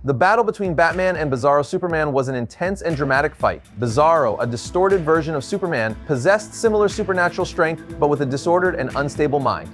The battle between Batman and Bizarro Superman was an intense and dramatic fight. Bizarro, a distorted version of Superman, possessed similar supernatural strength but with a disordered and unstable mind.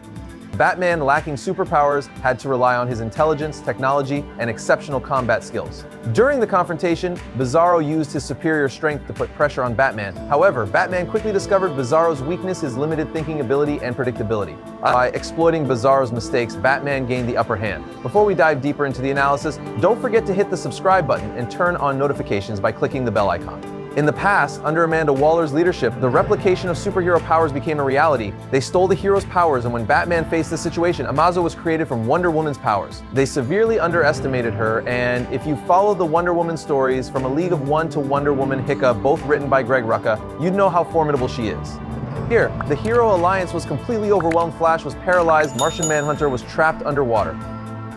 Batman, lacking superpowers, had to rely on his intelligence, technology, and exceptional combat skills. During the confrontation, Bizarro used his superior strength to put pressure on Batman. However, Batman quickly discovered Bizarro's weakness, his limited thinking ability and predictability. By exploiting Bizarro's mistakes, Batman gained the upper hand. Before we dive deeper into the analysis, don't forget to hit the subscribe button and turn on notifications by clicking the bell icon. In the past, under Amanda Waller's leadership, the replication of superhero powers became a reality. They stole the hero's powers, and when Batman faced this situation, Amazo was created from Wonder Woman's powers. They severely underestimated her, and if you follow the Wonder Woman stories, from A League of One to Wonder Woman Hiccup, both written by Greg Rucka, you'd know how formidable she is. Here, the Hero Alliance was completely overwhelmed, Flash was paralyzed, Martian Manhunter was trapped underwater.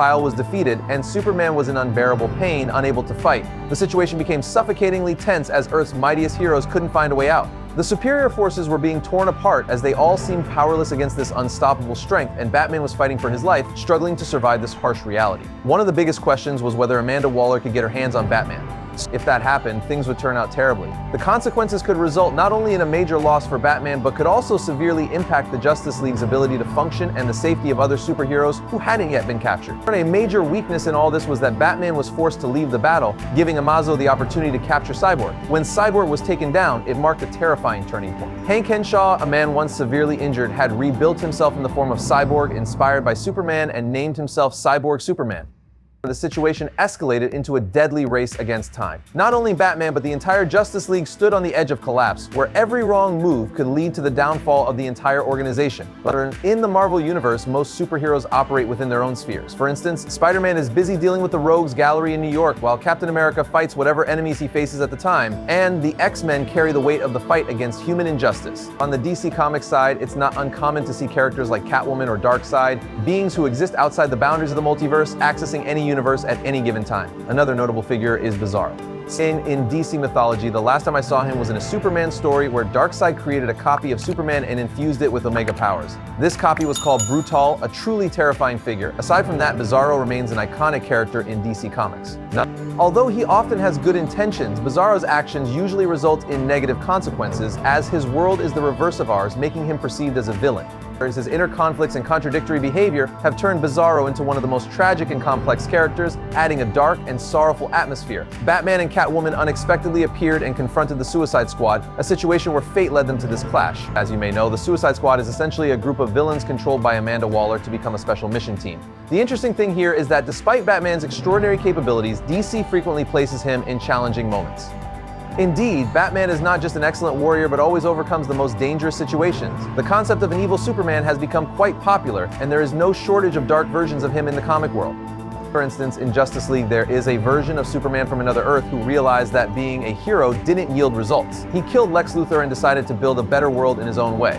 Kyle was defeated, and Superman was in unbearable pain, unable to fight. The situation became suffocatingly tense as Earth's mightiest heroes couldn't find a way out. The superior forces were being torn apart as they all seemed powerless against this unstoppable strength, and Batman was fighting for his life, struggling to survive this harsh reality. One of the biggest questions was whether Amanda Waller could get her hands on Batman. If that happened, things would turn out terribly. The consequences could result not only in a major loss for Batman, but could also severely impact the Justice League's ability to function and the safety of other superheroes who hadn't yet been captured. A major weakness in all this was that Batman was forced to leave the battle, giving Amazo the opportunity to capture Cyborg. When Cyborg was taken down, it marked a terrifying turning point. Hank Henshaw, a man once severely injured, had rebuilt himself in the form of Cyborg, inspired by Superman, and named himself Cyborg Superman. The situation escalated into a deadly race against time. Not only Batman, but the entire Justice League stood on the edge of collapse, where every wrong move could lead to the downfall of the entire organization. But in the Marvel Universe, most superheroes operate within their own spheres. For instance, Spider-Man is busy dealing with the Rogues Gallery in New York, while Captain America fights whatever enemies he faces at the time, and the X-Men carry the weight of the fight against human injustice. On the DC Comics side, it's not uncommon to see characters like Catwoman or Darkseid, beings who exist outside the boundaries of the multiverse, accessing any universe at any given time. Another notable figure is Bizarro. In DC mythology, the last time I saw him was in a Superman story where Darkseid created a copy of Superman and infused it with Omega powers. This copy was called Brutal, a truly terrifying figure. Aside from that, Bizarro remains an iconic character in DC Comics. Although he often has good intentions, Bizarro's actions usually result in negative consequences, as his world is the reverse of ours, making him perceived as a villain. His inner conflicts and contradictory behavior have turned Bizarro into one of the most tragic and complex characters, adding a dark and sorrowful atmosphere. Batman and Catwoman unexpectedly appeared and confronted the Suicide Squad, a situation where fate led them to this clash. As you may know, the Suicide Squad is essentially a group of villains controlled by Amanda Waller to become a special mission team. The interesting thing here is that despite Batman's extraordinary capabilities, DC frequently places him in challenging moments. Indeed, Batman is not just an excellent warrior, but always overcomes the most dangerous situations. The concept of an evil Superman has become quite popular, and there is no shortage of dark versions of him in the comic world. For instance, in Justice League, there is a version of Superman from another Earth who realized that being a hero didn't yield results. He killed Lex Luthor and decided to build a better world in his own way.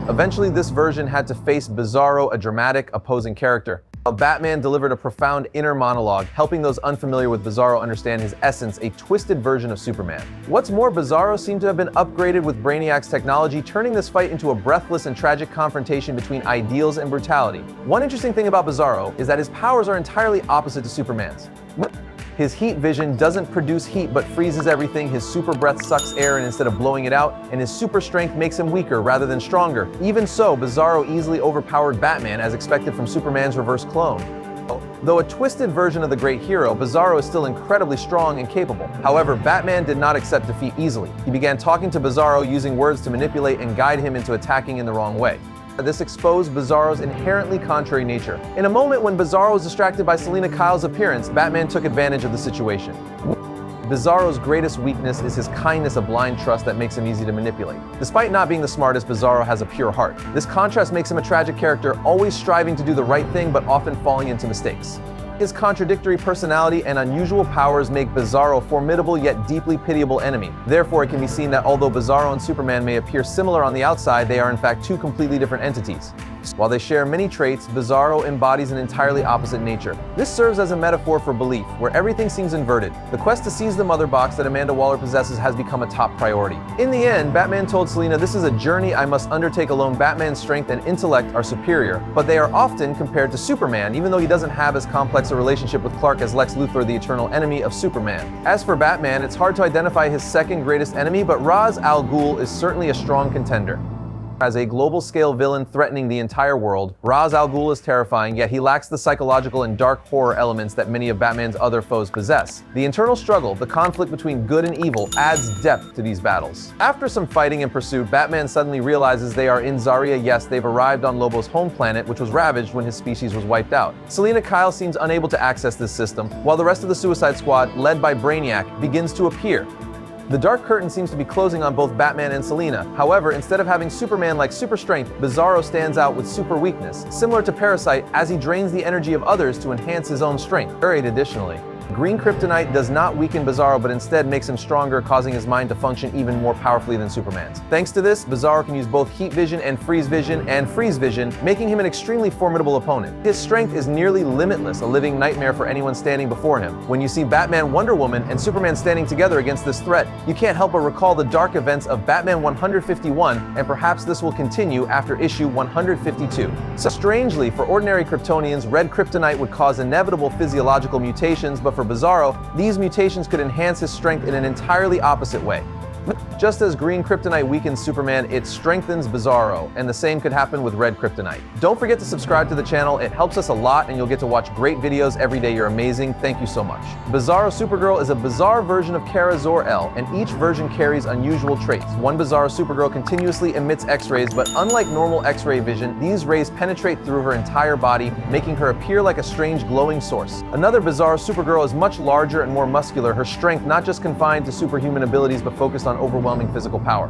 Eventually, this version had to face Bizarro, a dramatic, opposing character. Batman delivered a profound inner monologue, helping those unfamiliar with Bizarro understand his essence, a twisted version of Superman. What's more, Bizarro seemed to have been upgraded with Brainiac's technology, turning this fight into a breathless and tragic confrontation between ideals and brutality. One interesting thing about Bizarro is that his powers are entirely opposite to Superman's. His heat vision doesn't produce heat but freezes everything, his super breath sucks air and instead of blowing it out, and his super strength makes him weaker rather than stronger. Even so, Bizarro easily overpowered Batman as expected from Superman's reverse clone. Though a twisted version of the great hero, Bizarro is still incredibly strong and capable. However, Batman did not accept defeat easily. He began talking to Bizarro, using words to manipulate and guide him into attacking in the wrong way. This exposed Bizarro's inherently contrary nature. In a moment when Bizarro was distracted by Selina Kyle's appearance, Batman took advantage of the situation. Bizarro's greatest weakness is his kindness, a blind trust that makes him easy to manipulate. Despite not being the smartest, Bizarro has a pure heart. This contrast makes him a tragic character, always striving to do the right thing but often falling into mistakes. His contradictory personality and unusual powers make Bizarro a formidable yet deeply pitiable enemy. Therefore, it can be seen that although Bizarro and Superman may appear similar on the outside, they are in fact two completely different entities. While they share many traits, Bizarro embodies an entirely opposite nature. This serves as a metaphor for belief, where everything seems inverted. The quest to seize the mother box that Amanda Waller possesses has become a top priority. In the end, Batman told Selina, "This is a journey I must undertake alone. Batman's strength and intellect are superior, but they are often compared to Superman, even though he doesn't have as complex a relationship with Clark as Lex Luthor, the eternal enemy of Superman." As for Batman, it's hard to identify his second greatest enemy, but Ra's al Ghul is certainly a strong contender. As a global-scale villain threatening the entire world, Ra's al Ghul is terrifying, yet he lacks the psychological and dark horror elements that many of Batman's other foes possess. The internal struggle, the conflict between good and evil, adds depth to these battles. After some fighting and pursuit, Batman suddenly realizes they are in Zaria. Yes, they've arrived on Lobo's home planet, which was ravaged when his species was wiped out. Selina Kyle seems unable to access this system, while the rest of the Suicide Squad, led by Brainiac, begins to appear. The dark curtain seems to be closing on both Batman and Selina. However, instead of having Superman-like super strength, Bizarro stands out with super weakness, similar to Parasite, as he drains the energy of others to enhance his own strength. Additionally, green kryptonite does not weaken Bizarro, but instead makes him stronger, causing his mind to function even more powerfully than Superman's. Thanks to this, Bizarro can use both heat vision, freeze vision, making him an extremely formidable opponent. His strength is nearly limitless, a living nightmare for anyone standing before him. When you see Batman, Wonder Woman, and Superman standing together against this threat, you can't help but recall the dark events of Batman 151, and perhaps this will continue after issue 152. So strangely, for ordinary Kryptonians, red kryptonite would cause inevitable physiological mutations, but for Bizarro, these mutations could enhance his strength in an entirely opposite way. Just as green kryptonite weakens Superman, it strengthens Bizarro, and the same could happen with red kryptonite. Don't forget to subscribe to the channel, it helps us a lot and you'll get to watch great videos every day. You're amazing, thank you so much. Bizarro Supergirl is a bizarre version of Kara Zor-El, and each version carries unusual traits. One Bizarro Supergirl continuously emits X-rays, but unlike normal X-ray vision, these rays penetrate through her entire body, making her appear like a strange glowing source. Another Bizarro Supergirl is much larger and more muscular, her strength not just confined to superhuman abilities but focused on overwhelming physical power.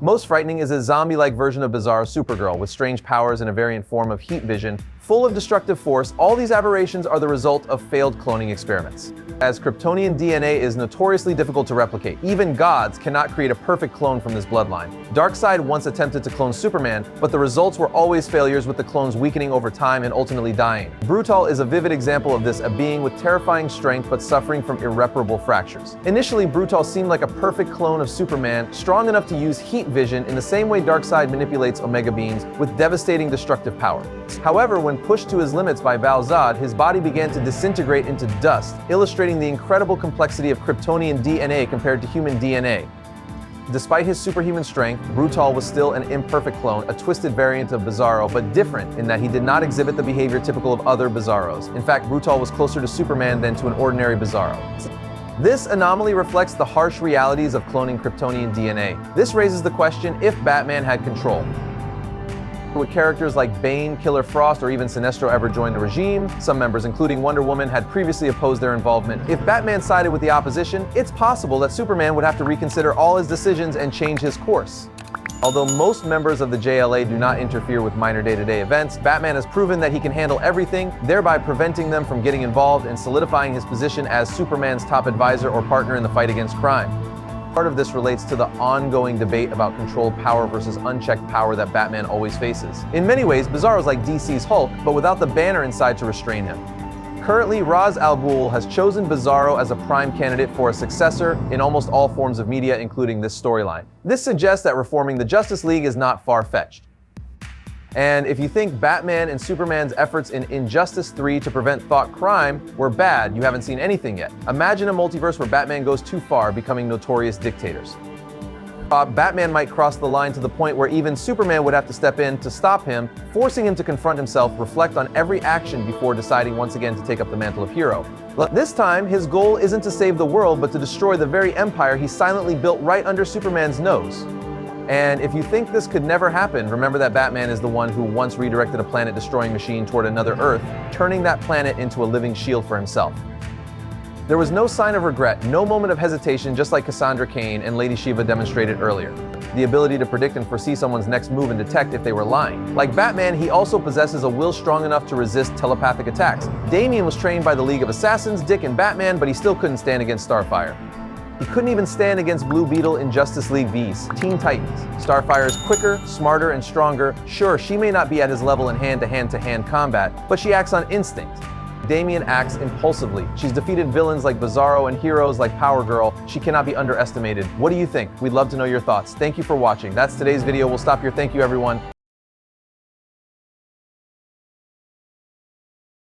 Most frightening is a zombie-like version of Bizarro Supergirl with strange powers and a variant form of heat vision, full of destructive force. All these aberrations are the result of failed cloning experiments. As Kryptonian DNA is notoriously difficult to replicate, even gods cannot create a perfect clone from this bloodline. Darkseid once attempted to clone Superman, but the results were always failures, with the clones weakening over time and ultimately dying. Brutal is a vivid example of this, a being with terrifying strength but suffering from irreparable fractures. Initially, Brutal seemed like a perfect clone of Superman, strong enough to use heat vision in the same way Darkseid manipulates Omega beams with devastating destructive power. However, when pushed to his limits by Val-Zod, his body began to disintegrate into dust, illustrating the incredible complexity of Kryptonian DNA compared to human DNA. Despite his superhuman strength, Brutal was still an imperfect clone, a twisted variant of Bizarro, but different in that he did not exhibit the behavior typical of other Bizarros. In fact, Brutal was closer to Superman than to an ordinary Bizarro. This anomaly reflects the harsh realities of cloning Kryptonian DNA. This raises the question if Batman had control. Would characters like Bane, Killer Frost, or even Sinestro ever join the regime? Some members, including Wonder Woman, had previously opposed their involvement. If Batman sided with the opposition, it's possible that Superman would have to reconsider all his decisions and change his course. Although most members of the JLA do not interfere with minor day-to-day events, Batman has proven that he can handle everything, thereby preventing them from getting involved and solidifying his position as Superman's top advisor or partner in the fight against crime. Part of this relates to the ongoing debate about controlled power versus unchecked power that Batman always faces. In many ways, Bizarro is like DC's Hulk, but without the banner inside to restrain him. Currently, Ra's al Ghul has chosen Bizarro as a prime candidate for a successor in almost all forms of media, including this storyline. This suggests that reforming the Justice League is not far-fetched. And if you think Batman and Superman's efforts in Injustice 3 to prevent thought crime were bad, you haven't seen anything yet. Imagine a multiverse where Batman goes too far, becoming notorious dictators. Batman might cross the line to the point where even Superman would have to step in to stop him, forcing him to confront himself, reflect on every action before deciding once again to take up the mantle of hero. This time, his goal isn't to save the world, but to destroy the very empire he silently built right under Superman's nose. And if you think this could never happen, remember that Batman is the one who once redirected a planet-destroying machine toward another Earth, turning that planet into a living shield for himself. There was no sign of regret, no moment of hesitation, just like Cassandra Cain and Lady Shiva demonstrated earlier. The ability to predict and foresee someone's next move and detect if they were lying. Like Batman, he also possesses a will strong enough to resist telepathic attacks. Damian was trained by the League of Assassins, Dick and Batman, but he still couldn't stand against Starfire. He couldn't even stand against Blue Beetle in Justice League V's Teen Titans. Starfire is quicker, smarter, and stronger. Sure, she may not be at his level in hand-to-hand combat, but she acts on instinct. Damian acts impulsively. She's defeated villains like Bizarro and heroes like Power Girl. She cannot be underestimated. What do you think? We'd love to know your thoughts. Thank you for watching. That's today's video. We'll stop here. Thank you, everyone.